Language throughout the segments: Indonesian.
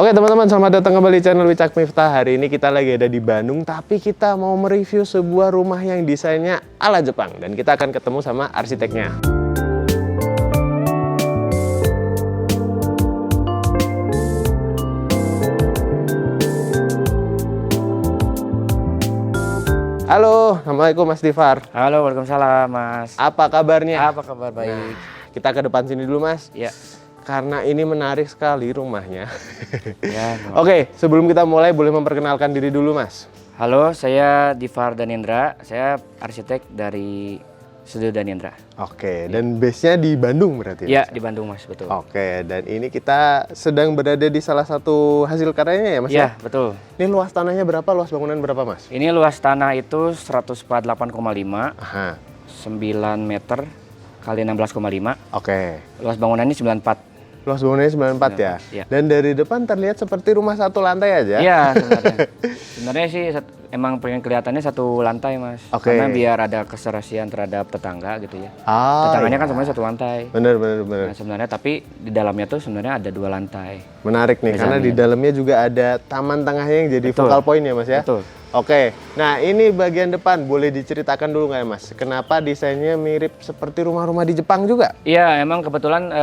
Oke teman-teman, selamat datang kembali di channel Wicak Miftah. Hari ini kita lagi ada di Bandung, tapi kita mau mereview sebuah rumah yang desainnya ala Jepang. Dan kita akan ketemu sama arsiteknya. Halo, Assalamualaikum Mas Difar. Halo, waalaikumsalam Mas. Apa kabarnya? Apa kabar? Baik. Nah, kita ke depan sini dulu Mas. Ya. Karena ini menarik sekali rumahnya. Ya. Oke, sebelum kita mulai boleh memperkenalkan diri dulu Mas. Halo, saya Difar Danendra. Saya arsitek dari Studio Danendra. Oke, dan base-nya di Bandung berarti? Ya, Mas? di Bandung Mas, betul. Oke, dan ini kita sedang berada di salah satu hasil karyanya ya Mas? Ya, betul. Ini luas tanahnya berapa, luas bangunan berapa Mas? Ini luas tanah itu 148,5, Aha. 9 meter kali 16,5. Oke. Luas bangunannya 94. Luas bangunannya 94 ya? Iya. Dan dari depan terlihat seperti rumah satu lantai aja? Iya, sebenarnya. Sebenarnya sih emang pengen kelihatannya satu lantai Mas. Oke. Karena biar ada keserasian terhadap tetangga gitu ya. iya. Tetangganya kan semuanya satu lantai. Bener. Nah, sebenarnya tapi di dalamnya tuh sebenarnya ada 2 lantai. Menarik nih, karena di dalamnya juga ada taman tengahnya yang jadi Betul. focal point ya Mas ya? Betul. Oke, nah ini bagian depan, boleh diceritakan dulu nggak ya Mas? Kenapa desainnya mirip seperti rumah-rumah di Jepang juga? Iya, emang kebetulan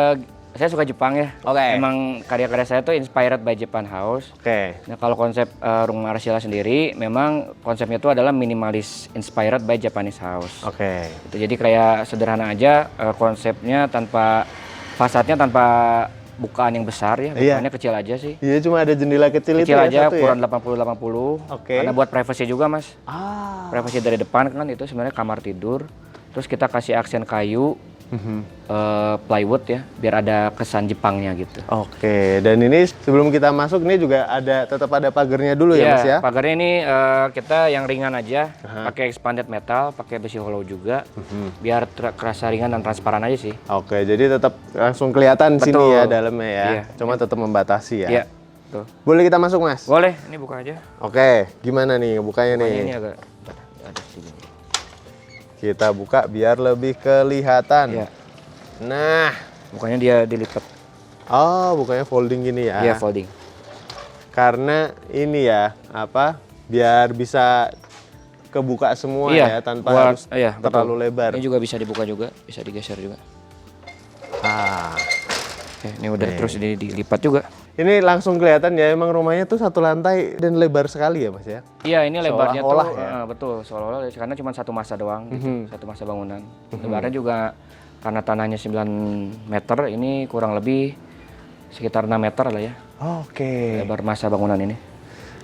saya suka Jepang ya. Oke. Emang karya-karya saya tuh inspired by Japan House. Oke. Nah, kalau konsep rumah Arshila sendiri, memang konsepnya itu adalah minimalis inspired by Japanese house. Oke. Itu jadi kayak sederhana aja konsepnya tanpa fasadnya tanpa bukaan yang besar ya, Iya. bukaannya kecil aja sih. Iya, cuma ada jendela kecil itu Kecil ya, aja, satu ukuran ya? 80-80. Oke. Karena buat privacy juga, Mas. Ah. Privacy dari depan kan itu sebenarnya kamar tidur. Terus kita kasih aksen kayu, plywood ya, biar ada kesan Jepangnya gitu. Oke, dan ini sebelum kita masuk ini juga tetap ada pagarnya dulu ya Mas ya? Pagarnya ini kita yang ringan aja, pakai expanded metal, pakai besi hollow juga, biar kerasa ringan dan transparan aja sih. Oke, jadi tetap langsung kelihatan Betul. sini ya dalamnya ya. Iya. Cuma tetap membatasi ya. Iya, tuh. Boleh kita masuk Mas? Boleh, ini buka aja. Oke, gimana nih bukanya nih? Ini agak ada sini. Kita buka biar lebih kelihatan. Iya. Nah, Bukanya dia dilipat. oh bukanya folding gini ya? Iya, folding. Karena ini ya, biar bisa kebuka semua ya, tanpa harus terlalu betul. lebar. Ini juga bisa dibuka juga, bisa digeser juga. Ah. Oke, ini udah terus dilipat juga. Ini langsung kelihatan ya, emang rumahnya tuh satu lantai dan lebar sekali ya Mas ya? Iya, ini lebarnya tuh Seolah-olah ya? betul, seolah-olah karena cuma satu masa doang, gitu, satu masa bangunan. Lebarnya juga karena tanahnya 9 meter, ini kurang lebih sekitar 6 meter lah ya. Oke. Lebar masa bangunan ini.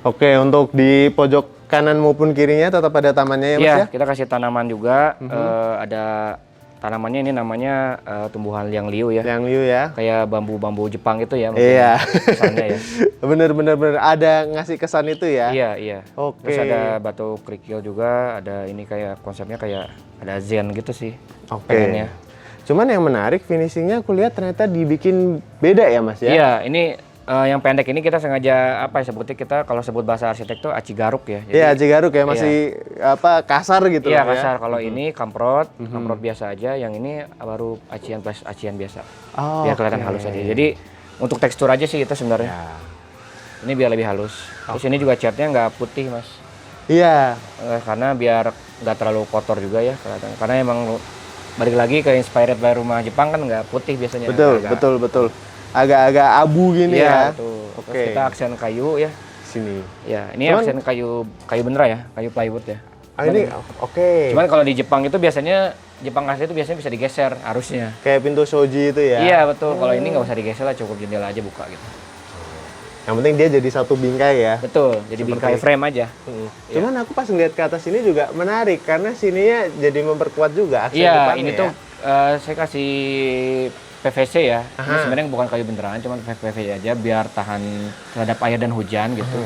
Oke, untuk di pojok kanan maupun kirinya tetap ada tamannya ya Mas Iya, ya? kita kasih tanaman juga. Ada tanamannya, ini namanya tumbuhan liang liu ya. Yang liu ya? Kayak bambu-bambu Jepang itu ya. Iya. Kesannya ya. bener. Ada ngasih kesan itu ya? Iya. Oke. Terus ada batu kerikil juga, ada ini kayak konsepnya kayak ada zen gitu sih. Oke. Pengennya. Cuman yang menarik finishingnya aku lihat ternyata dibikin beda ya Mas ya? Iya, ini yang pendek ini kita sengaja sebutnya, kita kalau sebut bahasa arsitek tuh acigaruk ya. Jadi, Iya, Cigaruk ya, masih kasar gitu iya, lah ya? kasar. Kalau ini kamprot biasa aja, yang ini baru acian plus acian biasa. Oh, Biar kelihatan halus aja. Jadi untuk tekstur aja sih itu sebenarnya. Ya. Ini biar lebih halus. Terus ini juga catnya nggak putih Mas. Iya. Karena biar nggak terlalu kotor juga ya kelihatan. Karena emang balik lagi ke inspired by rumah Jepang kan nggak putih biasanya. Betul. Agak-agak abu gini ya. Betul. Oke. Terus kita aksen kayu ya. Sini. Ya, ini aksen kayu beneran ya, kayu plywood ya. Ini oke. Cuman kalau di Jepang itu biasanya Jepang asli itu biasanya bisa digeser arusnya. Kayak pintu shoji itu ya? Iya betul. Kalau ini nggak usah digeser lah, cukup jendela aja buka gitu. Yang penting dia jadi satu bingkai ya? Betul. Jadi bingkai frame aja. Cuman aku pas ngeliat ke atas ini juga menarik karena sininya jadi memperkuat juga aksen Iya, depannya ini ya? tuh saya kasih PVC ya. Ini sebenarnya bukan kayu beneran, cuman PVC aja biar tahan terhadap air dan hujan gitu.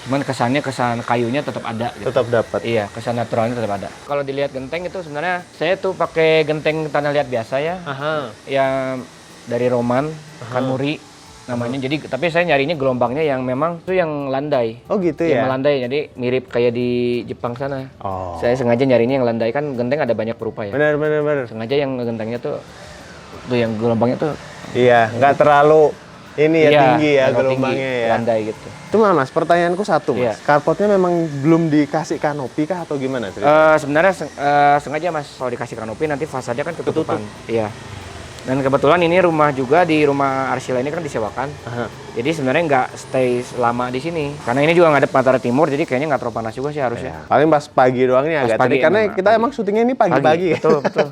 Cuman kesan kayunya tetap ada gitu. Tetap dapat. Iya, kesan naturalnya tetap ada. Kalau dilihat genteng itu sebenarnya saya tuh pakai genteng tanah liat biasa ya. Yang dari Roman, Kanuri namanya. Jadi tapi saya nyarinya gelombangnya yang memang tuh yang landai. Oh gitu Yang ya? melandai, jadi mirip kayak di Jepang sana. Oh. Saya sengaja nyarinya yang landai, kan genteng ada banyak perupa ya. Benar. Sengaja yang gentengnya tuh yang gelombangnya tuh Iya, nggak terlalu ini ya Iya, tinggi ya agak gelombangnya tinggi, ya. landai gitu. Cuma Mas, pertanyaanku satu Mas. Iya. Carportnya memang belum dikasih kanopi kah atau gimana ceritanya? Sebenarnya sengaja Mas, kalau dikasih kanopi nanti fasadnya kan ketutupan. Iya. Dan kebetulan ini rumah juga di rumah Arsila ini kan disewakan. Aha. Jadi sebenarnya nggak stay lama di sini. Karena ini juga ngadep Pantai Timur, jadi kayaknya nggak terlalu panas juga sih harusnya. Paling pas pagi doang nih agak pagi terik karena emang, kita pagi. emang syutingnya ini pagi-pagi. Betul, betul.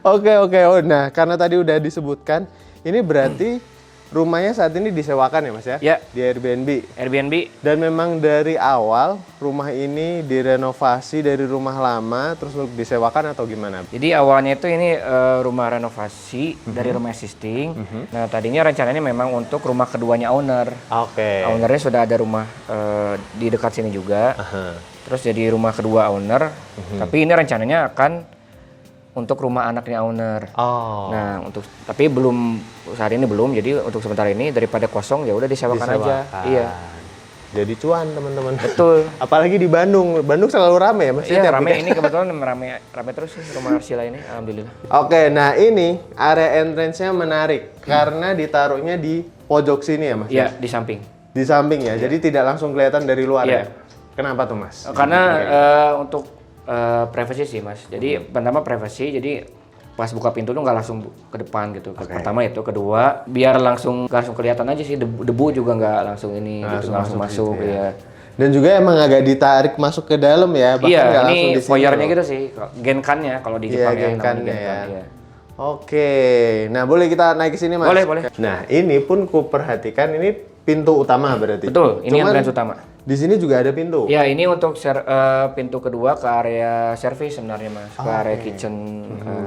Oke. Oh, nah karena tadi udah disebutkan, ini berarti rumahnya saat ini disewakan ya Mas ya? Ya. Di Airbnb. Airbnb. Dan memang dari awal rumah ini direnovasi dari rumah lama terus untuk disewakan atau gimana? Jadi awalnya itu ini rumah renovasi dari rumah existing. Nah tadinya rencananya memang untuk rumah keduanya owner. Oke. Ownernya sudah ada rumah di dekat sini juga. Aha. Terus jadi rumah kedua owner. Tapi ini rencananya akan untuk rumah anaknya owner. Oh. Nah, tapi belum saat ini belum. Jadi untuk sementara ini daripada kosong ya udah disewakan aja. Iya. Jadi cuan teman-teman. Betul. Apalagi di Bandung. Bandung selalu rame ya Mas? Iya, Tiap rame weekend. ini kebetulan rame terus sih rumah Arsila ini, alhamdulillah. Oke, nah ini area entrance-nya menarik karena ditaruhnya di pojok sini ya Mas? Iya, di samping. Di samping ya. Jadi tidak langsung kelihatan dari luar Iya. ya. Kenapa tuh Mas? Karena untuk privasi sih Mas. Jadi pertama privasi, jadi pas buka pintu tuh nggak langsung ke depan gitu. Pertama itu, kedua biar nggak langsung kelihatan aja sih debu juga nggak langsung ini gitu, nggak langsung masuk gitu ya. Dan juga emang agak ditarik masuk ke dalam ya, bahkan Iya, nggak ini langsung di sini. foyernya loh. gitu sih, genkannya kalau di Iya, Jepang ya. namanya genkannya genkan, ya. iya. Oke, nah boleh kita naik ke sini Mas? Boleh, boleh. Nah ini pun ku perhatikan ini pintu utama berarti. Betul, ini Cuman entrance utama. Di sini juga ada pintu. Ya, ini untuk pintu kedua ke area service sebenarnya Mas, ke area kitchen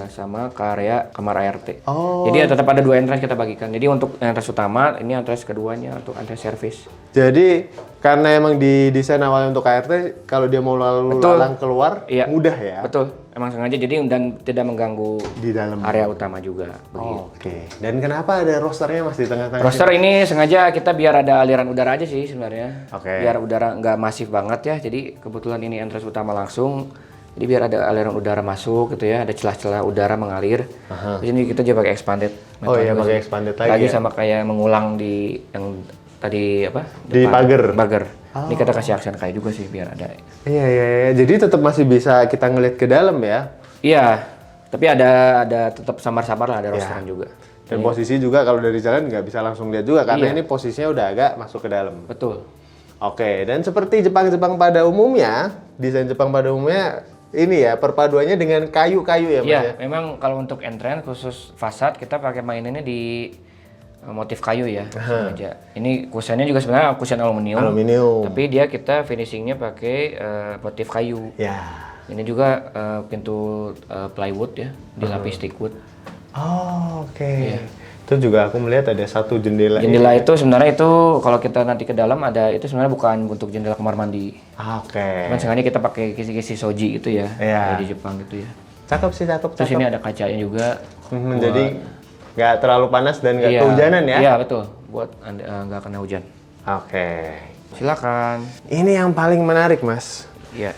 sama ke area kamar ART. Oh. Jadi ya tetap ada dua entrance kita bagikan. Jadi untuk entrance utama, ini entrance keduanya untuk entrance service. Jadi karena emang didesain awalnya untuk KRT, kalau dia mau lalu Betul. lalang keluar Iya. mudah ya. Betul, emang sengaja jadi dan tidak mengganggu Di dalam. area utama juga. Begitu. Oke. Dan kenapa ada rosternya Mas di tengah-tengah? Roster ini sengaja kita biar ada aliran udara aja sih sebenarnya. Oke. Biar udara nggak masif banget ya. Jadi kebetulan ini entrance utama langsung. Jadi biar ada aliran udara masuk gitu ya, ada celah-celah udara mengalir. Terus ini kita juga pakai expanded. Oh iya, metode pakai sih. expanded lagi ya? sama kayak mengulang di yang tadi apa? Di depan. pagar. Pagar. Ini kita kasih aksen kayak juga sih biar ada. Iya. Jadi tetap masih bisa kita ngeliat ke dalam ya. Iya, tapi ada tetap samar-samar lah, ada rosteran juga. Dan posisi juga kalau dari jalan nggak bisa langsung lihat juga karena Iya. ini posisinya udah agak masuk ke dalam. Betul. Oke, dan seperti Jepang-Jepang pada umumnya, desain Jepang pada umumnya ini ya perpaduannya dengan kayu-kayu ya Mas Iya, ya. memang kalau untuk entrance khusus fasad kita pakai mainannya di motif kayu ya. Sengaja. Ini kusennya juga sebenarnya kusen aluminium. Aluminium. Tapi dia kita finishingnya pakai motif kayu. Ya. Ini juga pintu plywood ya, dilapis teakwood. Oh, oke. Itu juga aku melihat ada satu jendela. Jendela itu sebenarnya itu kalau kita nanti ke dalam ada itu sebenarnya bukan untuk jendela kamar mandi. Oke. Cuman sengaja kita pakai kisi-kisi soji gitu ya, Iya. kayak di Jepang gitu ya. Cakep sih, cakep. Terus ini ada kacanya juga. Jadi nggak terlalu panas dan nggak Iya. kehujanan ya. Iya betul, buat nggak kena hujan. Oke. Silakan. Ini yang paling menarik Mas. Iya.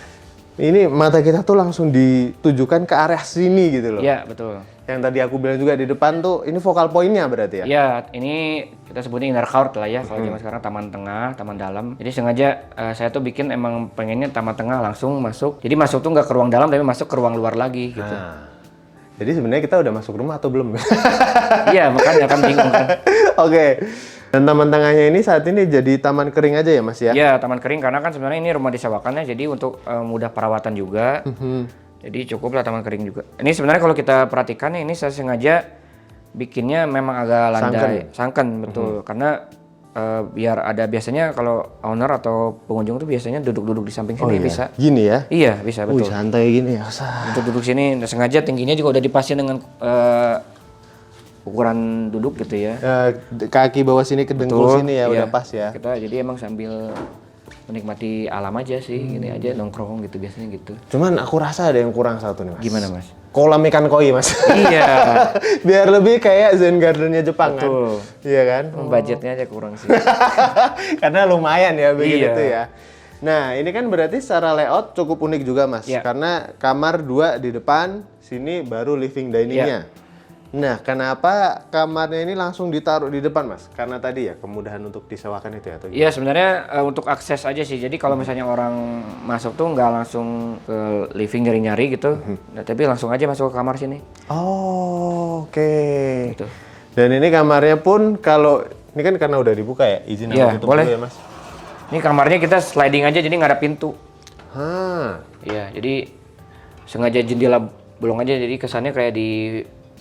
Ini mata kita tuh langsung ditujukan ke arah sini gitu loh. Iya betul. Yang tadi aku bilang juga di depan tuh, ini vokal pointnya berarti ya? Iya, ini kita sebutnya inner court lah ya. Kalau zaman sekarang taman tengah, taman dalam. Jadi sengaja saya tuh bikin emang pengennya taman tengah langsung masuk. Jadi masuk tuh nggak ke ruang dalam, tapi masuk ke ruang luar lagi gitu. Nah, jadi sebenarnya kita udah masuk rumah atau belum? Iya, makanya kan bingung kan. Oke. Dan taman tengahnya ini saat ini jadi taman kering aja ya Mas ya? Iya, taman kering karena kan sebenarnya ini rumah disewakan ya. Jadi untuk mudah perawatan juga. Jadi cukup lah taman kering juga. Ini sebenarnya kalau kita perhatikan ini saya sengaja bikinnya memang agak landai, sunken betul. Karena biar ada biasanya kalau owner atau pengunjung tuh biasanya duduk-duduk di samping sini bisa. Gini ya? Iya bisa Wih, betul. santai gini ya. Untuk duduk sini sengaja tingginya juga udah dipasin dengan ukuran duduk gitu ya. Kaki bawah sini ke dengkul sini ya, Iya. udah pas ya. Kita jadi emang sambil menikmati alam aja sih, gini aja nongkrong gitu biasanya gitu. Cuman aku rasa ada yang kurang satu nih Mas. Gimana Mas? Kolam ikan koi Mas. Iya. Biar lebih kayak Zen Gardennya Jepang Betul. kan. Iya kan? Budgetnya aja kurang sih. Karena lumayan ya begitu Iya. tuh ya. Nah, ini kan berarti secara layout cukup unik juga Mas. Iya. Karena kamar 2 di depan, sini baru living diningnya. Nah, kenapa kamarnya ini langsung ditaruh di depan, Mas? Karena tadi ya kemudahan untuk disewakan itu ya? Atau Iya sebenarnya untuk akses aja sih. Jadi kalau misalnya orang masuk tuh nggak langsung ke living nyari-nyari gitu, nah, tapi langsung aja masuk ke kamar sini. Oh, oke. Gitu. Dan ini kamarnya pun kalau ini kan karena udah dibuka ya, izin Iya, aku tutup boleh. dulu ya, Mas. Ini kamarnya kita sliding aja jadi nggak ada pintu. Hah. Iya, jadi sengaja jendela bolong aja jadi kesannya kayak di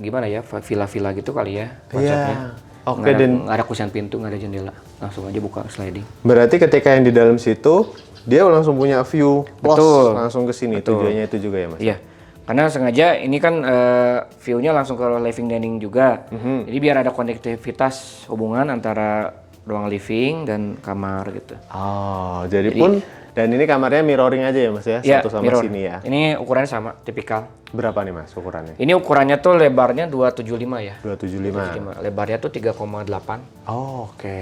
gimana ya, villa-villa gitu kali ya konsepnya. Iya. Oke, dan Nggak ada kusen pintu, nggak ada jendela, langsung aja buka sliding. berarti ketika yang di dalam situ dia langsung punya view plus Betul. langsung ke sini. Betul. Tujuannya itu juga ya, Mas. Iya, karena sengaja ini kan view-nya langsung ke living dining juga. Jadi biar ada konektivitas hubungan antara ruang living dan kamar gitu. Oh, jadi pun dan ini kamarnya mirroring aja ya, Mas ya, Iya, satu sama mirror. sini ya. Ini ukurannya sama, tipikal. Berapa nih, Mas, ukurannya? Ini ukurannya tuh lebarnya 275 ya. 275. 275. Lebarnya tuh 3,8. Oh, oke.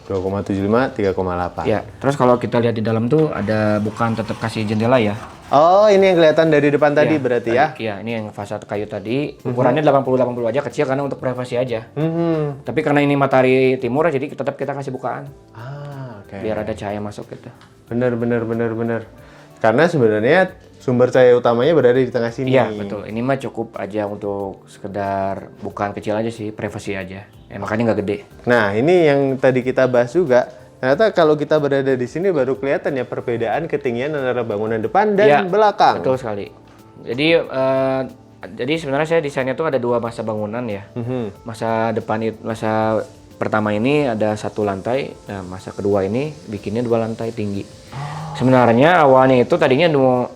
2,75, 3,8. Ya, terus kalau kita lihat di dalam tuh ada bukan tetap kasih jendela ya. Oh, ini yang kelihatan dari depan tadi Iya, berarti ya? Iya, ini yang fasad kayu tadi. Ukurannya 80-80 aja, kecil karena untuk privasi aja. Tapi karena ini matahari timur jadi tetap kita kasih bukaan. Ah, oke. Biar ada cahaya masuk gitu. Bener. Karena sebenarnya sumber cahaya utamanya berada di tengah sini. Iya, betul. Ini mah cukup aja untuk sekedar bukaan kecil aja sih, privasi aja. Makanya nggak gede. Nah, ini yang tadi kita bahas juga. Ternyata kalau kita berada di sini baru kelihatan ya perbedaan ketinggian antara bangunan depan dan Iya, belakang. Betul sekali. Jadi sebenarnya saya desainnya tuh ada dua masa bangunan ya. Masa depan itu, masa pertama ini ada satu lantai. Nah, masa kedua ini bikinnya 2 lantai tinggi. Sebenarnya awalnya itu tadinya mau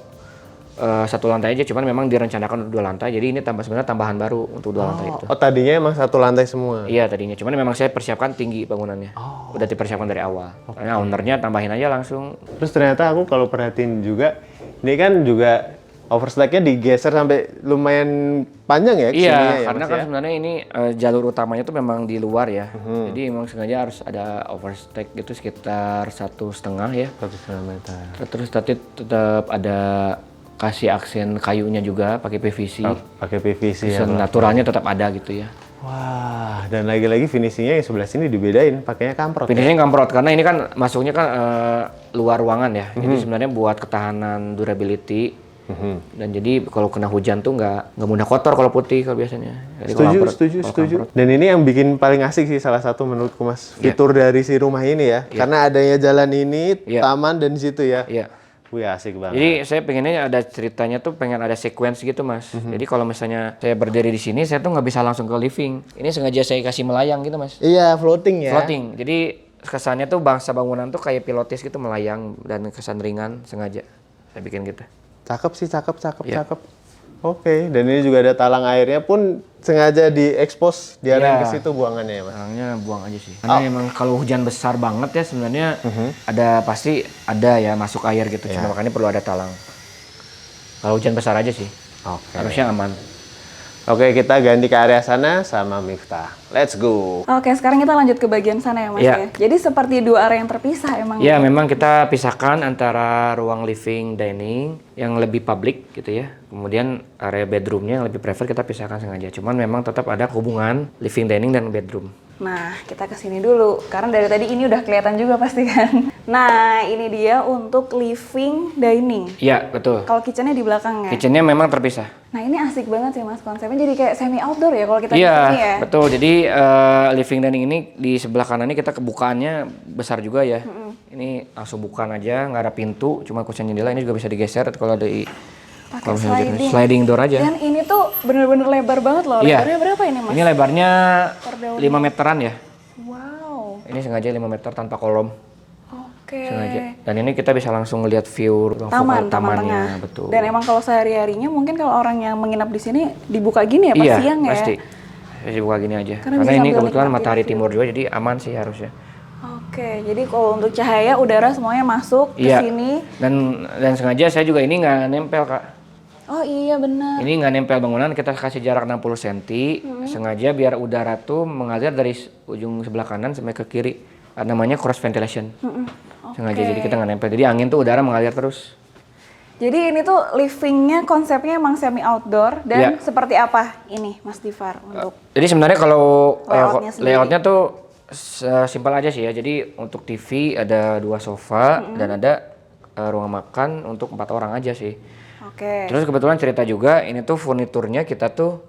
satu lantai aja, cuman memang direncanakan untuk 2 lantai. Jadi ini sebenarnya tambahan baru untuk 2 lantai itu. Oh, tadinya emang satu lantai semua. Iya tadinya, cuman memang saya persiapkan tinggi bangunannya. Udah dipersiapkan dari awal. Karena ownernya tambahin aja langsung. Terus ternyata aku kalau perhatiin juga, ini kan juga overstacknya digeser sampai lumayan panjang ya Iya, kesininya ya, karena Mas kan ya? sebenarnya ini jalur utamanya tuh memang di luar ya. Jadi memang sengaja harus ada overstack gitu sekitar 1,5 ya. 1,5 meter. Terus tetap ada kasih aksen kayunya juga pakai PVC. Pakai PVC ya. Aksen naturalnya tetap ada gitu ya. Wah, dan lagi-lagi finishingnya yang sebelah sini dibedain, pakainya kamprot. Finishnya kamprot karena ini kan masuknya kan luar ruangan ya. Jadi sebenarnya buat ketahanan durability. Dan jadi kalau kena hujan tuh nggak mudah kotor kalau putih kalau biasanya. Jadi kalau Setuju. kamprot. Dan ini yang bikin paling asik sih salah satu menurutku, Mas. Fitur dari si rumah ini ya. Karena adanya jalan ini, taman dan di situ ya. Iya. Wih, asik banget. Jadi saya pengennya ada ceritanya tuh pengen ada sequence gitu Mas. Jadi kalau misalnya saya berdiri di sini saya tuh nggak bisa langsung ke living. Ini sengaja saya kasih melayang gitu Mas. Iya, floating ya. Floating. Jadi kesannya tuh bangsa bangunan tuh kayak pilotis gitu melayang dan kesan ringan sengaja saya bikin gitu. Cakep sih, cakep. Oke, dan ini juga ada talang airnya pun sengaja diekspos, diarahin ke situ buangannya ya, Mas. Talangnya buang aja sih. Karena emang kalau hujan besar banget ya sebenarnya pasti ada ya masuk air gitu. Cuma makanya perlu ada talang. Kalau hujan besar aja sih. Oke. Harusnya aman. Oke, kita ganti ke area sana sama Miftah. Let's go. Oke, sekarang kita lanjut ke bagian sana ya Mas Iya. ya. Jadi seperti 2 area yang terpisah emang. Ya, memang kita pisahkan antara ruang living dining yang lebih public gitu ya. Kemudian area bedroomnya yang lebih private kita pisahkan sengaja. Cuman memang tetap ada hubungan living dining dan bedroom. Nah, kita ke sini dulu. Karena dari tadi ini udah kelihatan juga pasti kan. Nah, ini dia untuk living dining. Iya, betul. Kalau kitchennya di belakang ya. Kitchennya memang terpisah. Nah, ini asik banget sih Mas konsepnya. Jadi kayak semi outdoor ya kalau kita di Iya, sini ya. betul. Jadi living dining ini di sebelah kanan ini kita kebukaannya besar juga ya. Ini langsung bukaan aja, nggak ada pintu, cuma kusen jendela. Ini juga bisa digeser kalau ada Pakai kalau misalnya sliding. sliding door aja. Dan ini tuh bener-bener lebar banget loh. Iya. Lebarnya berapa ini Mas? Ini lebarnya Per daun. 5 meteran ya. Wow. Ini sengaja 5 meter tanpa kolom. Oke. Sengaja. Dan ini kita bisa langsung ngelihat view ruang Taman tamannya, tengah. betul. Dan emang kalau sehari-harinya mungkin kalau orang yang menginap di sini dibuka gini ya pas iya, siang ya. pasti. Saya buka gini aja. Karena Karena bisa ini sambil kebetulan nikmatin matahari view. timur juga jadi aman sih harusnya. Oke, jadi kalau untuk cahaya, udara semuanya masuk ke Iya. sini. Dan sengaja saya juga ini nggak nempel Kak. Oh iya benar. Ini nggak nempel bangunan, kita kasih jarak 60 cm. Sengaja biar udara tuh mengalir dari ujung sebelah kanan sampai ke kiri. Namanya cross ventilation. Sengaja jadi kita nggak nempel. Jadi angin tuh udara mengalir terus. Jadi ini tuh livingnya konsepnya emang semi outdoor dan seperti apa ini Mas Difar untuk Jadi sebenarnya kalau layoutnya sendiri? layoutnya tuh simpel aja sih ya. Jadi untuk TV ada 2 sofa dan ada ruang makan untuk 4 orang aja sih. Oke. Terus kebetulan cerita juga ini tuh furniturnya kita tuh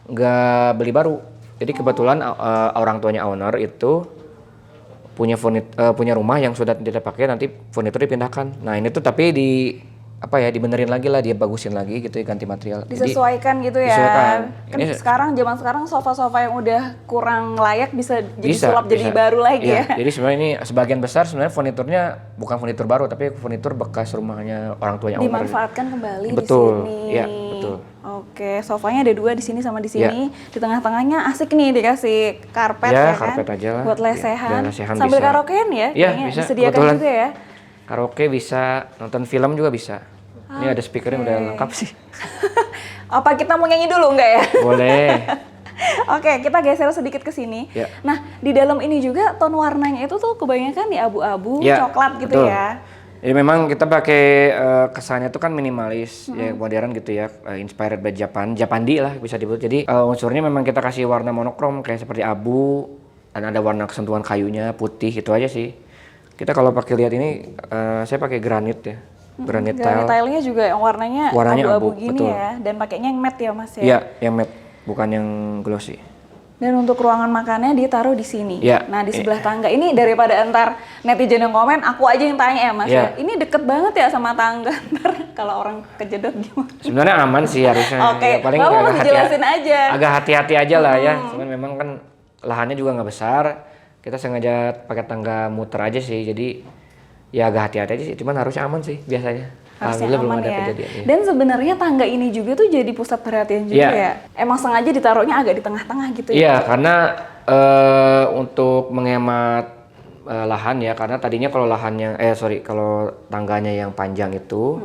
nggak beli baru. Jadi kebetulan orang tuanya owner itu punya rumah yang sudah tidak pakai, nanti furnitur dipindahkan. Nah ini tuh tapi dibenerin lagi lah, dia bagusin lagi gitu ya, ganti material. Disesuaikan gitu ya. disesuaikan. Kan Ini zaman sekarang sofa-sofa yang udah kurang layak bisa jadi sulap jadi baru lagi Iya, ya. Jadi sebenarnya ini sebagian besar sebenarnya furniturnya bukan furnitur baru tapi furnitur bekas rumahnya orang tuanya owner. Dimanfaatkan kembali Betul, di sini. iya, betul. Oke, sofanya ada 2 di sini sama di sini. Di tengah-tengahnya asik nih dikasih karpet Ya, ya kan. karpet aja lah. Buat lesehan. Biar lesehan Sambil bisa. karaokean ya. Iya, kayaknya bisa. disediakan Kebetulan. juga ya. Karaoke bisa, nonton film juga bisa. Ini ada speakernya udah lengkap sih. Apa kita mau nyanyi dulu enggak ya? Boleh. Oke, kita geser sedikit ke sini. Ya. Nah, di dalam ini juga ton warnanya itu tuh kebanyakan di abu-abu, Ya, coklat gitu betul. ya. Jadi memang kita pakai kesannya tuh kan minimalis, ya modern gitu ya, inspired by Japandi lah bisa disebut. Jadi unsurnya memang kita kasih warna monokrom kayak seperti abu, dan ada warna kesentuhan kayunya putih itu aja sih. Kita kalau pakai lihat ini, saya pakai granit ya, granit tile. Tile-nya juga yang warnanya abu, abu-abu gini betul. ya, dan pakainya yang matte ya Mas ya. Iya, yang matte, bukan yang glossy. Dan untuk ruangan makannya ditaruh di sini. Ya, Nah di sebelah tangga ini daripada entar netizen yang komen, aku aja yang tanya ya Mas Ya. ya. Ini deket banget ya sama tangga. Ntar kalau orang kejedot gimana? Sebenarnya aman sih harusnya. Oke, Ya, paling Bapak agak mau dijelasin aja. Agak hati-hati aja lah ya. Cuman memang kan lahannya juga nggak besar. Kita sengaja pakai tangga muter aja sih. Jadi ya agak hati-hati aja sih. Cuman harusnya aman sih biasanya. Harusnya Alhamdulillah belum aman ada ya. kejadian. Ya. Dan sebenarnya tangga ini juga tuh jadi pusat perhatian juga Iya. ya. Emang sengaja ditaruhnya agak di tengah-tengah gitu ya. Iya, karena untuk menghemat lahan ya. Karena tadinya kalau kalau tangganya yang panjang itu,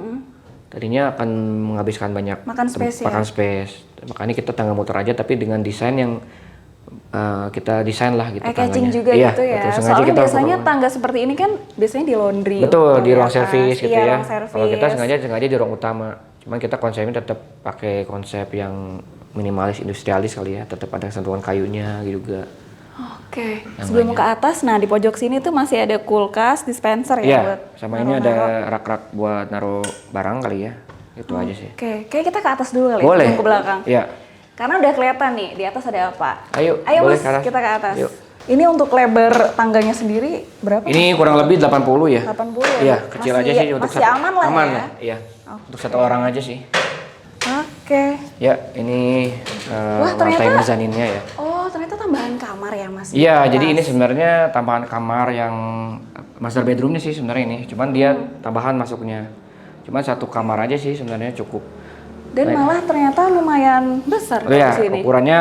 tadinya akan menghabiskan banyak Makan space ya? makan space. Makanya kita tangga muter aja, tapi dengan desain yang kita desain lah gitu Catching tangganya. juga Iya, gitu ya. betul. Sengaja Soalnya kita biasanya tangga seperti ini kan biasanya di laundry. betul di di ruang atas. servis gitu Iya, ya. ruang servis. Kalau kita sengaja di ruang utama. Cuman kita konsepnya tetap pakai konsep yang minimalis industrialis kali ya. Tetap ada sentuhan kayunya juga. Oke. Sebelum ke atas, nah di pojok sini tuh masih ada kulkas, dispenser ya Iya, buat sama ini ada rak-rak buat naruh barang kali ya. Itu aja sih. Oke, kayak kita ke atas dulu kali Boleh. ya, sebelum ke belakang. Iya. Karena udah kelihatan nih di atas ada apa. Ayo, boleh Mas, ke atas. kita ke atas. Yuk. Ini untuk lebar tangganya sendiri berapa? Ini kurang lebih 80 ya. 80 ya? Iya, kecil aja sih untuk masih aman lah ya? Iya. Untuk satu orang aja sih. Oke. Ya, ini Wah, lantai ternyata- mezaninnya ya. Oh, ternyata tambahan kamar ya Mas? Iya, jadi ini sebenarnya tambahan kamar yang master bedroomnya sih sebenarnya ini. Cuman dia tambahan masuknya. Cuman satu kamar aja sih sebenarnya cukup. Dan malah ternyata lumayan besar Oh ya, di sini. ukurannya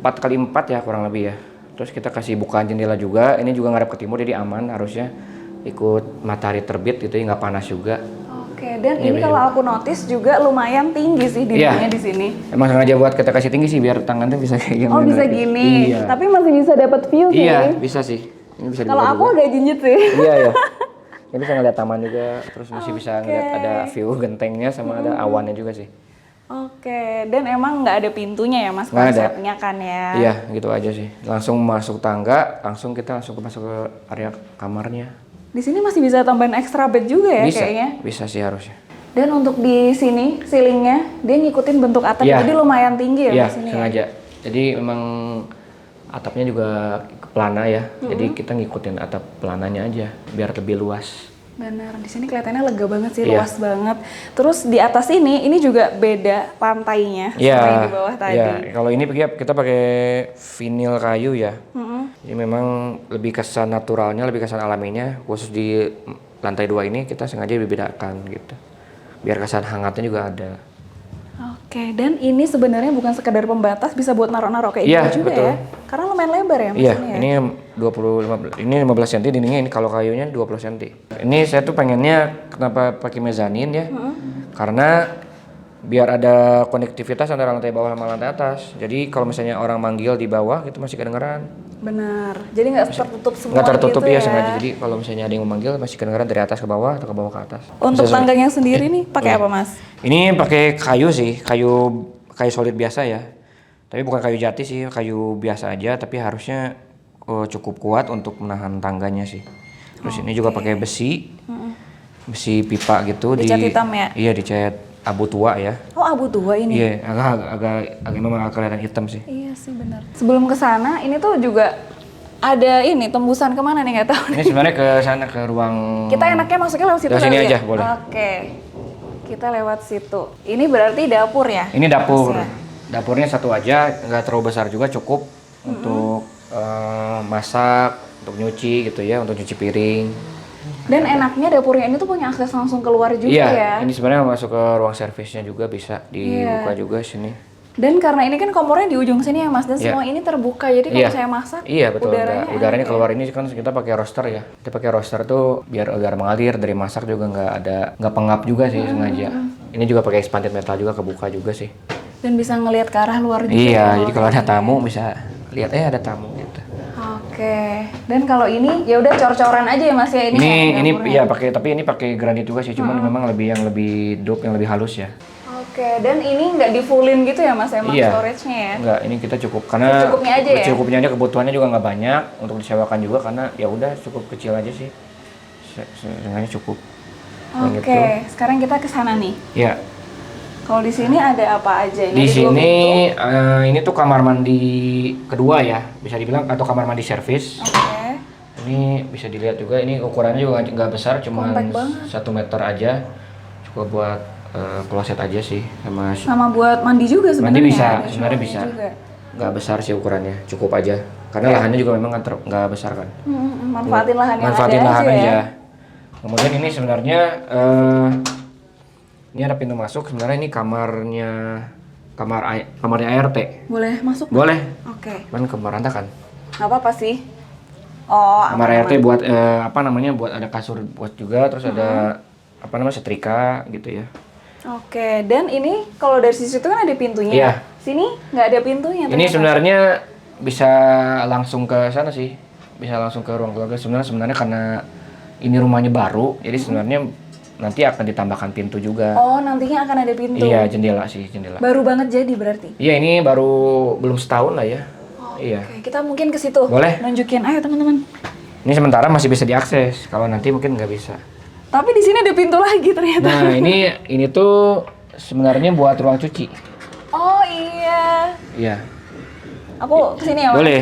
4x4 ya kurang lebih ya. Terus kita kasih bukaan jendela juga. Ini juga ngadep ke timur jadi aman harusnya. Ikut matahari terbit gitu ya, nggak panas juga. Oke, dan ini kalau aku notice juga lumayan tinggi sih dindingnya di sini. Emang sengaja buat kita kasih tinggi sih biar tangannya bisa kayak gini. Oh, bisa gini. Iya. Tapi masih bisa dapat view sih. Iya, bisa sih. Ini bisa Kalau dibuka aku juga. agak jinjit sih. Iya ya. Ini bisa ngeliat taman juga, terus masih bisa ngeliat ada view gentengnya sama ada awannya juga sih. Oke, dan emang nggak ada pintunya ya Mas Nggak ada. konsepnya kan ya? Iya, gitu aja sih. Langsung masuk tangga, kita langsung masuk ke area kamarnya. Di sini masih bisa tambahin extra bed juga ya Bisa, kayaknya. bisa sih harusnya. Dan untuk di sini ceilingnya dia ngikutin bentuk atap, Iya. jadi lumayan tinggi ya Iya, Mas ini. sengaja. Jadi memang atapnya juga pelana ya. Jadi kita ngikutin atap pelananya aja biar lebih luas. Benar, di sini kelihatannya lega banget sih, Iya. luas banget. Terus di atas ini juga beda lantainya sama yang di bawah tadi. Iya, kalau ini kita pakai vinil kayu ya. Jadi memang lebih kesan naturalnya, lebih kesan alaminya. Khusus di lantai 2 ini kita sengaja dibedakan gitu. Biar kesan hangatnya juga ada. Oke, dan ini sebenarnya bukan sekedar pembatas, bisa buat naruh-naruh kayak Iya, gitu juga betul. ya. Karena lumayan lebar ya Mas Iya, ini ya. ini 15 cm dindingnya, ini kalau kayunya 20 cm. Ini saya tuh pengennya kenapa pakai mezanin ya? Karena biar ada konektivitas antara lantai bawah sama lantai atas. Jadi kalau misalnya orang manggil di bawah itu masih kedengeran. Benar. Jadi nggak tertutup semua Nggak tertutup gitu ya ya. sengaja. Jadi kalau misalnya ada yang memanggil masih kedengeran dari atas ke bawah atau ke bawah ke atas. Untuk Bisa tangganya sendiri nih pakai apa Mas? Ini pakai kayu sih, kayu solid biasa ya. Tapi bukan kayu jati sih, kayu biasa aja. Tapi harusnya cukup kuat untuk menahan tangganya sih. Terus ini juga pakai besi, besi pipa gitu. Dicat hitam ya? Iya dicat abu tua ya. Oh abu tua ini? Iya, agak memang agak kelihatan hitam sih. Iya sih benar. Sebelum ke sana ini tuh juga ada ini tembusan kemana nih nggak tahu. Ini sebenarnya ke sana ke ruang. Kita enaknya masuknya lewat situ Lewat sini kali aja, ya? boleh. Oke. Kita lewat situ. Ini berarti dapur ya? Ini dapur. Mas ya? Dapurnya satu aja, nggak terlalu besar juga, cukup untuk masak, untuk nyuci gitu ya, untuk nyuci piring. Dan enaknya dapurnya ini tuh punya akses langsung keluar juga Iya, ya. ini sebenarnya masuk ke ruang servisnya juga bisa dibuka juga sini. Dan karena ini kan kompornya di ujung sini ya Mas, dan Iya. semua ini terbuka. Jadi kalau Iya. saya masak, Iya betul. Udaranya enak keluar ini kan kita pakai roster ya. Kita pakai roster tuh biar udara mengalir dari masak juga nggak pengap juga sih sengaja. Ini juga pakai expanded metal juga kebuka juga sih. ya. Dan bisa ngelihat ke arah luar juga. Iya, ya. jadi kalau ada tamu bisa lihat ada tamu gitu. Oke. Dan kalau ini ya udah cor-coran aja ya Mas ya ini. Ini ya, dapurnya. ya tapi ini pakai granit juga sih, cuman memang lebih dup yang lebih halus ya. Oke, dan ini nggak di fullin gitu ya Mas emang Iya. storage-nya ya? Enggak, ini kita cukup karena Secukupnya aja ya? secukupnya aja, kebutuhannya juga nggak banyak untuk disewakan juga karena ya udah cukup kecil aja sih. Sengaja cukup. Yang Oke, sekarang kita ke sana nih. Ya, Kalau di sini ada apa aja? di Ada dua sini pintu. ini tuh kamar mandi kedua ya, bisa dibilang atau kamar mandi servis. Oke. Ini bisa dilihat juga, ini ukurannya juga nggak besar, cuma Compact banget. 1 meter aja, cukup buat kloset aja sih sama Sama buat mandi juga sebenarnya. mandi bisa, ada sebenarnya showernya bisa. juga. Nggak besar sih ukurannya, cukup aja. Karena lahannya juga memang nggak besar kan. Manfaatin lahan yang Manfaatin ada lahan aja. aja. Ya. Kemudian ini sebenarnya ini ada pintu masuk. Sebenarnya ini kamarnya ART. Boleh masuk? Boleh. Oke. Kan kamar Anda kan. Nggak apa-apa sih. Oh, Kamar aman-aman. ART buat buat ada kasur buat juga, terus ada setrika gitu ya. Oke, dan ini kalau dari sisi itu kan ada pintunya. Iya. Sini nggak ada pintunya. Ini ternyata. sebenarnya bisa langsung ke sana sih. Bisa langsung ke ruang keluarga. Sebenarnya karena ini rumahnya baru, jadi sebenarnya nanti akan ditambahkan pintu juga. Oh, nantinya akan ada pintu. Iya, jendela sih, jendela. Baru banget jadi berarti. Iya, ini baru belum setahun lah ya. Iya. Oke, kita mungkin ke situ. Boleh. Nunjukin, ayo teman-teman. Ini sementara masih bisa diakses. Kalau nanti mungkin nggak bisa. Tapi di sini ada pintu lagi ternyata. Nah, ini tuh sebenarnya buat ruang cuci. Oh iya. Iya. Aku kesini ya, Mas? Boleh.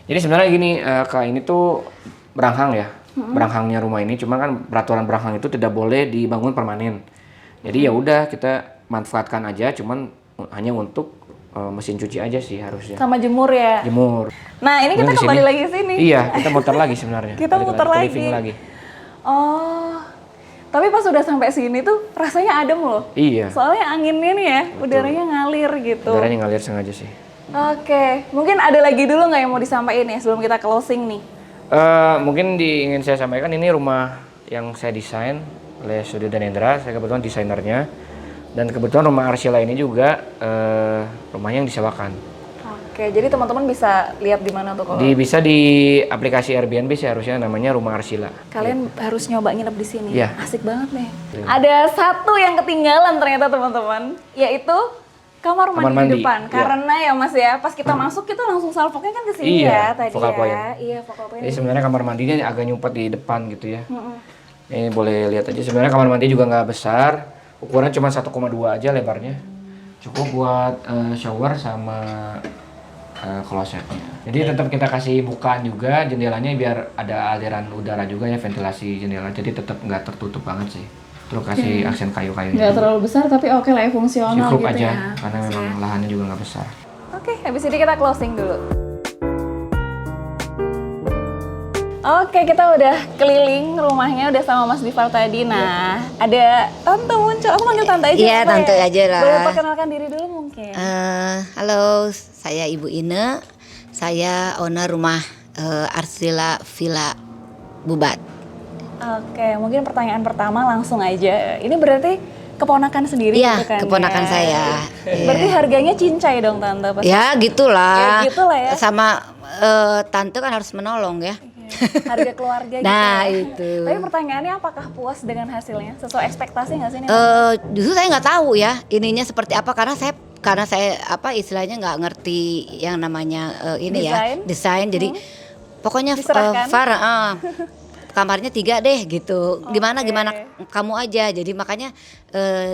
Jadi sebenarnya gini, Kak, ini tuh beranghang ya. Beranghangnya rumah ini, cuma kan peraturan beranghang itu tidak boleh dibangun permanen. Jadi ya udah kita manfaatkan aja, cuman hanya untuk mesin cuci aja sih harusnya. Sama jemur ya. Jemur. Nah, ini kita Kemudian di kembali sini- lagi ke sini. Iya, kita muter lagi sebenarnya. Kita Balik muter ke lagi. living lagi. Oh. Tapi pas udah sampai sini tuh rasanya adem loh. Iya. Soalnya anginnya nih ya, udaranya ngalir gitu. Udaranya ngalir sengaja sih. Oke, mungkin ada lagi dulu nggak yang mau disampaikan ya sebelum kita closing nih? Mungkin ingin saya sampaikan ini rumah yang saya desain oleh Studio Danendra. Saya kebetulan desainernya. Dan kebetulan rumah Arsila ini juga rumahnya yang disewakan. Oke, jadi teman-teman bisa lihat di mana tuh kalau Bisa di aplikasi Airbnb sih harusnya namanya Rumah Arsila. kalian harus nyoba nginep di sini. Iya. Asik banget nih. Ada satu yang ketinggalan ternyata teman-teman, yaitu kamar mandi, Kamar mandi, di depan. iya. Karena ya Mas ya, pas kita masuk kita langsung salvoknya kan ke sini Iya, ya tadi focal ya. point. Iya, focal point. Jadi sebenarnya kamar mandinya agak nyumpet di depan gitu ya. Ini boleh lihat aja. Sebenarnya kamar mandi juga nggak besar. Ukuran cuma 1,2 aja lebarnya. Cukup buat shower sama klosetnya. Jadi tetap kita kasih bukaan juga jendelanya biar ada aliran udara juga ya, ventilasi jendela. Jadi tetap nggak tertutup banget sih. Terus kasih aksen kayu-kayu. Nggak terlalu besar tapi oke lah ya, fungsional Cukup gitu aja ya. karena memang lahannya juga nggak besar. Oke, habis ini kita closing dulu. Oke, kita udah keliling rumahnya udah sama Mas Difar tadi. Nah, ada tante muncul. Aku manggil tante aja. Iya, apa tante ya? aja lah. Boleh perkenalkan diri dulu mungkin. Halo, saya Ibu Ine. Saya owner rumah Arsila Villa Bubat. Oke, mungkin pertanyaan pertama langsung aja. Ini berarti keponakan sendiri Iya, gitu kan? keponakan ya? saya. Berarti harganya cincai dong Tante pasti. Ya gitulah. Ya, gitulah ya. Sama tante kan harus menolong ya. Harga keluarga gitu. Nah, ya. itu. Tapi pertanyaannya apakah puas dengan hasilnya? Sesuai ekspektasi nggak sih ini? Justru saya nggak tahu ya ininya seperti apa karena saya apa istilahnya nggak ngerti yang namanya ini desain jadi pokoknya Diserahkan. Far kamarnya 3 deh gitu. Gimana kamu aja. Jadi makanya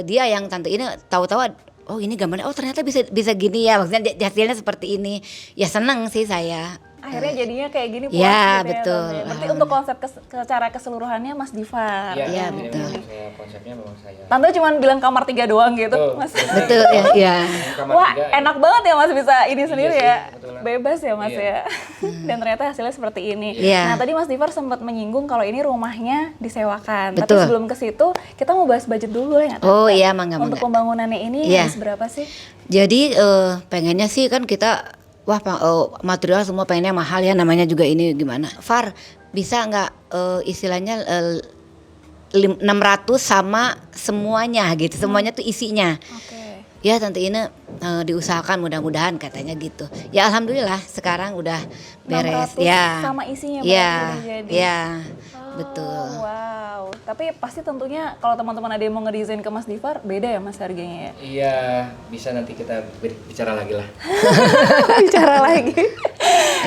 dia yang tante ini tahu-tahu oh ini gambarnya oh ternyata bisa gini ya. Maksudnya hasilnya seperti ini. Ya seneng sih saya. Akhirnya jadinya kayak gini puas Ya, gitu betul. ya, Tante. Berarti untuk konsep secara keseluruhannya Mas Difar. Iya, betul. Konsepnya memang saya. Tante cuma bilang kamar 3 doang gitu, Betul. Mas. Betul ya. Wah, enak banget ya Mas bisa ini sendiri sih, ya. kebetulan. Bebas ya Mas Iya. ya. Dan ternyata hasilnya seperti ini. Iya. Nah, tadi Mas Difar sempat menyinggung kalau ini rumahnya disewakan. Tapi Betul. sebelum ke situ, kita mau bahas budget dulu ya. Tante? Oh iya mangga. Untuk pembangunannya ini Iya. harus berapa sih? Jadi pengennya sih kan kita material semua pengennya mahal ya namanya juga ini gimana. Far bisa nggak istilahnya 600 sama semuanya gitu. Semuanya tuh isinya. Oke. Ya Tante Ine diusahakan mudah-mudahan katanya gitu. Ya alhamdulillah sekarang udah beres 600 ya. sama isinya Ya, berarti udah jadi. ya. Oh, Betul. Wow. Tapi pasti tentunya kalau teman-teman ada yang mau ngedesain ke Mas Difar, beda ya Mas harganya ya? Iya, bisa nanti kita bicara lagi lah. Bicara lagi.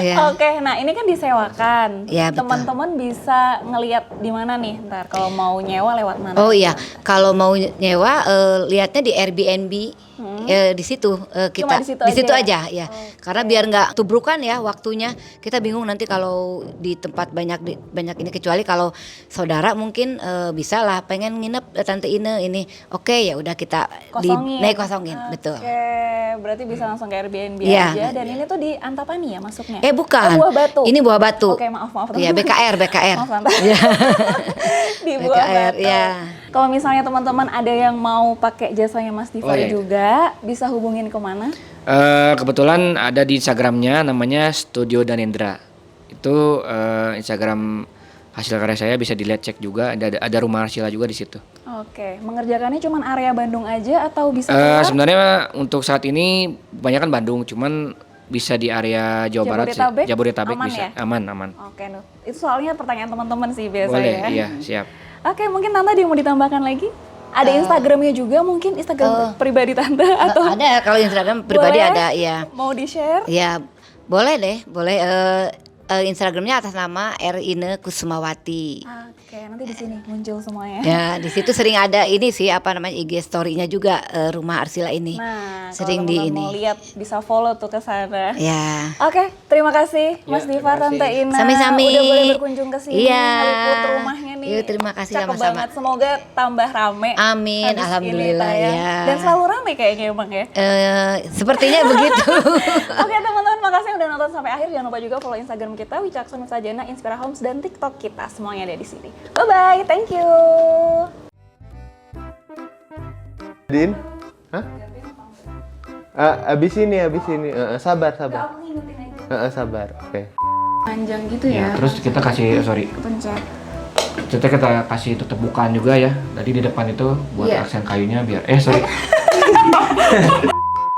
Iya. Oke, nah ini kan disewakan. Iya, betul. Teman-teman bisa ngelihat di mana nih ntar kalau mau nyewa lewat mana? Oh iya, kalau mau nyewa lihatnya di Airbnb. Di situ kita Cuma di situ aja ya. Karena biar nggak tubrukan ya waktunya. Kita bingung nanti kalau di tempat banyak ini kecuali kalau saudara mungkin bisa lah pengen nginep Tante Ine ini. Oke, ya udah kita kosongin. Betul. Oke, berarti bisa langsung ke Airbnb Iya. aja. Dan ini tuh di Antapani ya masuknya? Bukan. Oh, Buah Batu. Ini Buah Batu. Oke, maaf. Iya, BKR. Maaf, Tante. Iya. Di Buah BKR, Batu. ya. Kalau misalnya teman-teman ada yang mau pakai jasanya Mas Difar iya. juga, bisa hubungin kemana? Kebetulan ada di Instagramnya namanya Studio Danendra. Itu Instagram hasil karya saya bisa dilihat cek juga. Ada rumah Arsila juga di situ. Oke, mengerjakannya cuma area Bandung aja atau bisa keluar? Sebenarnya untuk saat ini banyak kan Bandung, cuman bisa di area Jawa Barat sih. Jabodetabek aman bisa. ya? Aman. Oke, Nuh. Itu soalnya pertanyaan teman-teman sih biasanya. Boleh, ya. iya, siap. Oke, mungkin Tante ada yang mau ditambahkan lagi? Ada Instagramnya juga mungkin Instagram pribadi Tante atau Ada kalau Instagram pribadi Boleh? ada ya. Mau di-share? Ya, boleh deh, boleh. Instagramnya atas nama Rine Kusumawati. Oke, nanti di sini muncul semuanya. Ya, di situ sering ada ini sih apa namanya IG story-nya juga rumah Arsila ini. Nah, sering kalau di teman-teman mau lihat bisa follow tuh ke sana. Ya. Oke, terima kasih Mas Ya, Difar, terima Tante kasih. Ina. Sami-sami. Udah boleh berkunjung ke sini. Iya. Meliput rumahnya nih. Iya, terima kasih Cakep sama-sama. banget. Semoga tambah rame. Amin, habis ini alhamdulillah tayang. ya. Dan selalu rame kayaknya emang ya. Sepertinya begitu. Oke teman-teman, makasih udah nonton sampai akhir. Jangan lupa juga follow Instagram kita Wicakson Sajana, Inspira Homes, dan TikTok kita. Semuanya ada di sini. Bye bye, thank you. Din? Hah? Abis ini. Sabar. Aku ngingetin aja. Sabar. Oke. Panjang gitu Ya, ya. terus kita kasih Pencet. kita kasih tutup bukaan juga ya. Tadi di depan itu buat Iya. aksen kayunya biar sorry.